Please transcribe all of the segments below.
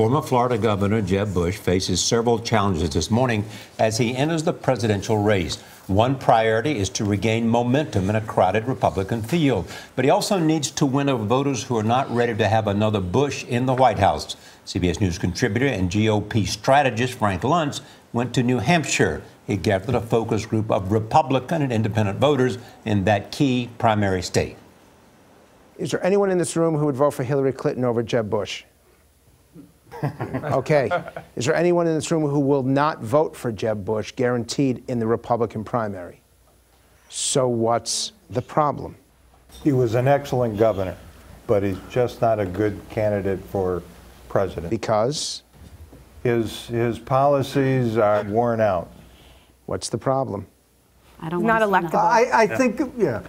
Former Florida Governor Jeb Bush faces several challenges this morning as he enters the presidential race. One priority is to regain momentum in a crowded Republican field. But he also needs to win over voters who are not ready to have another Bush in the White House. CBS News contributor and GOP strategist Frank Luntz went to New Hampshire. He gathered a focus group of Republican and independent voters in that key primary state. Is there anyone in this room who would vote for Hillary Clinton over Jeb Bush? Okay. Is there anyone in this room who will not vote for Jeb Bush, guaranteed, in the Republican primary? So what's the problem? He was an excellent governor, but he's just not a good candidate for president. Because? His policies are worn out. What's the problem? I don't not electable. I think, yeah.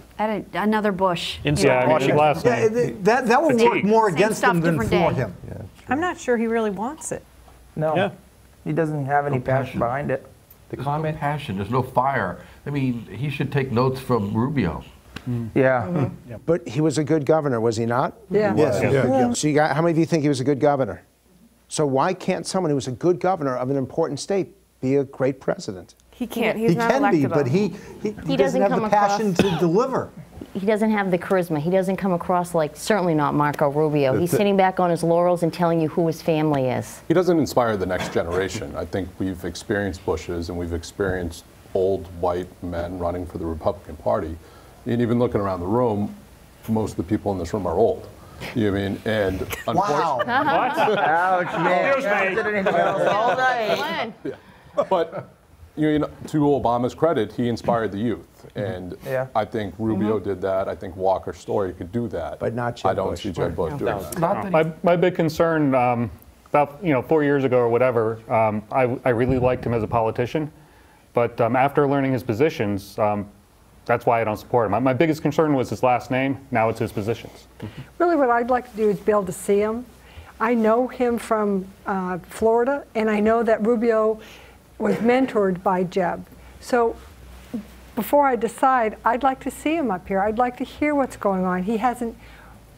Another Bush. That will work more against him than for him. Yeah, I'm not sure he really wants it. No, he doesn't have any passion behind it. There's no passion, there's no fire. I mean, he should take notes from Rubio. Yeah. But he was a good governor, was he not? Yeah. Yes. So how many of you think he was a good governor? So why can't someone who was a good governor of an important state be a great president? He can't. He's He not can be, electable. but he doesn't have the passion to deliver. He doesn't have the charisma. He doesn't come across like, certainly not Marco Rubio. He's sitting back on his laurels and telling you who his family is. He doesn't inspire the next generation. I think we've experienced Bushes and we've experienced old white men running for the Republican Party. And even looking around the room, most of the people in this room are old. You know what I mean? And Wow. Ouch, man. All right. But you know, to Obama's credit, he inspired the youth. And I think Rubio did that. I think Walker Story could do that. But not Jeb I don't Bush. see Jeb Bush doing that. My big concern about 4 years ago or whatever, I really liked him as a politician. But after learning his positions, that's why I don't support him. My biggest concern was his last name. Now it's his positions. Really, what I'd like to do is be able to see him. I know him from Florida, and I know that Rubio was mentored by Jeb. So before I decide, I'd like to see him up here. I'd like to hear what's going on. He hasn't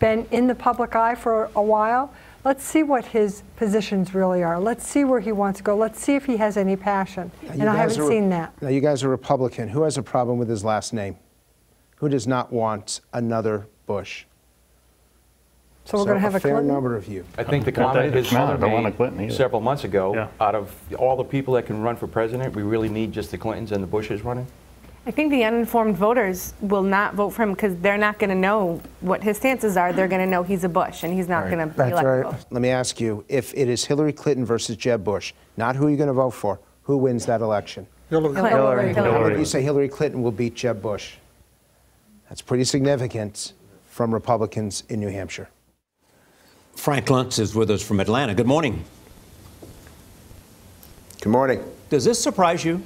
been in the public eye for a while. Let's see what his positions really are. Let's see where he wants to go. Let's see if he has any passion. And I haven't seen that. Now, you guys are Republican. Who has a problem with his last name? Who does not want another Bush? So we're going to have a fair Clinton? number of you. I think the comment his mother don't want a Clinton made either. several months ago, out of all the people that can run for president, we really need just the Clintons and the Bushes running. I think the uninformed voters will not vote for him because they're not going to know what his stances are. They're going to know he's a Bush, and he's not going to be electable. Right. Let me ask you, if it is Hillary Clinton versus Jeb Bush, not who you're going to vote for, who wins that election? Hillary. You say Hillary Clinton will beat Jeb Bush. That's pretty significant from Republicans in New Hampshire. Frank Luntz is with us from Atlanta. Good morning. Good morning. Does this surprise you?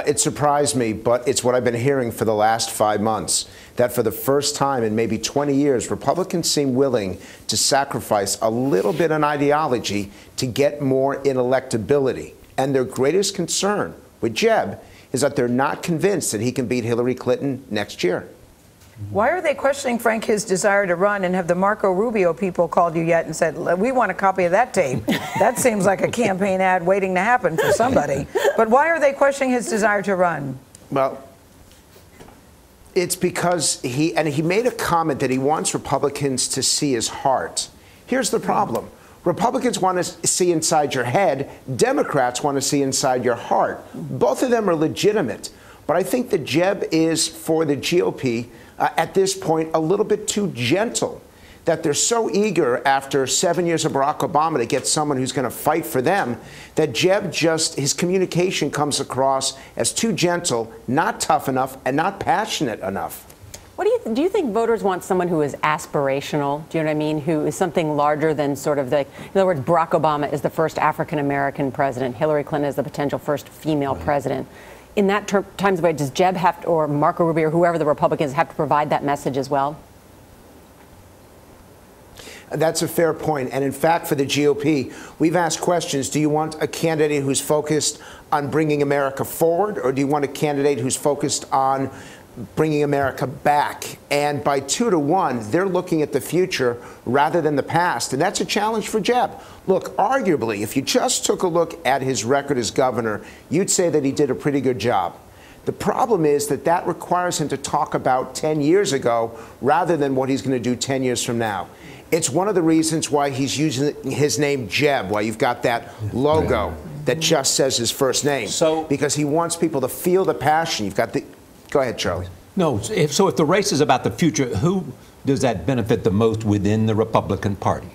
It surprised me, but it's what I've been hearing for the last 5 months, that for the first time in maybe 20 years, Republicans seem willing to sacrifice a little bit on ideology to get more in electability. And their greatest concern with Jeb is that they're not convinced that he can beat Hillary Clinton next year. Why are they questioning, Frank, his desire to run, and have the Marco Rubio people called you yet and said, we want a copy of that tape? That seems like a campaign ad waiting to happen for somebody. But why are they questioning his desire to run? Well, it's because he made a comment that he wants Republicans to see his heart. Here's the problem. Republicans want to see inside your head. Democrats want to see inside your heart. Both of them are legitimate. But I think that Jeb is, for the GOP, at this point, a little bit too gentle, that they're so eager after 7 years of Barack Obama to get someone who's going to fight for them, that Jeb his communication comes across as too gentle, not tough enough, and not passionate enough. What do you think voters want someone who is aspirational? Do you know what I mean? Who is something larger than sort of in other words, Barack Obama is the first African-American president. Hillary Clinton is the potential first female president. In that times of way, does Jeb have to, or Marco Rubio, or whoever the Republicans have to provide that message as well? That's a fair point. And in fact, for the GOP, we've asked questions. Do you want a candidate who's focused on bringing America forward, or do you want a candidate who's focused on bringing America back. And by 2-1, they're looking at the future rather than the past. And that's a challenge for Jeb. Look, arguably, if you just took a look at his record as governor, you'd say that he did a pretty good job. The problem is that that requires him to talk about 10 years ago rather than what he's going to do 10 years from now. It's one of the reasons why he's using his name Jeb, why you've got that logo that just says his first name. So, because he wants people to feel the passion. You've got the... Go ahead, Charlie. No, if the race is about the future, who does that benefit the most within the Republican Party?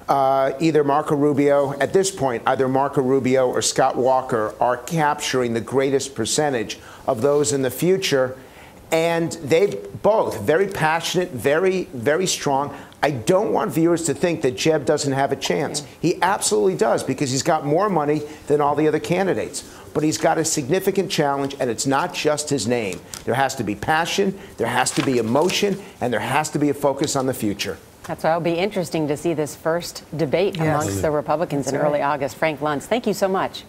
Either Marco Rubio, at this point, either Marco Rubio or Scott Walker are capturing the greatest percentage of those in the future. And they've both very passionate, very, very strong. I don't want viewers to think that Jeb doesn't have a chance. He absolutely does, because he's got more money than all the other candidates. But he's got a significant challenge, and it's not just his name. There has to be passion, there has to be emotion, and there has to be a focus on the future. That's why it'll be interesting to see this first debate amongst the Republicans in early August. Frank Luntz, thank you so much.